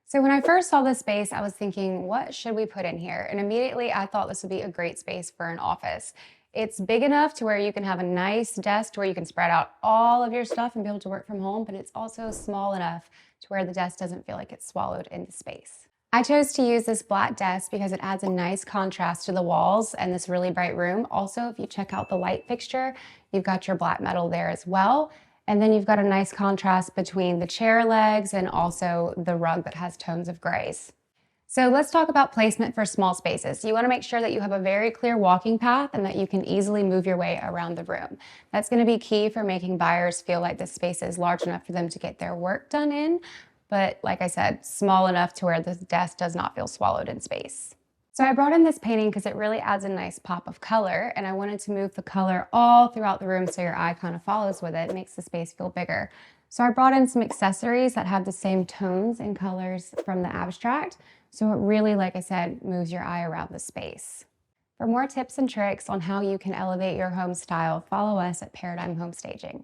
So when I first saw this space, I was thinking, what should we put in here? And immediately I thought this would be a great space for an office. It's big enough to where you can have a nice desk to where you can spread out all of your stuff and be able to work from home, but it's also small enough to where the desk doesn't feel like it's swallowed into space. I chose to use this black desk because it adds a nice contrast to the walls and this really bright room. Also, if you check out the light fixture, you've got your black metal there as well. And then you've got a nice contrast between the chair legs and also the rug that has tones of grays. So let's talk about placement for small spaces. You want to make sure that you have a very clear walking path and that you can easily move your way around the room. That's going to be key for making buyers feel like the space is large enough for them to get their work done in, but like I said, small enough to where the desk does not feel swallowed in space. So I brought in this painting because it really adds a nice pop of color, and I wanted to move the color all throughout the room so your eye kind of follows with it. It makes the space feel bigger. So I brought in some accessories that have the same tones and colors from the abstract. So it really, like I said, moves your eye around the space. For more tips and tricks on how you can elevate your home style, follow us at Paradigm Home Staging.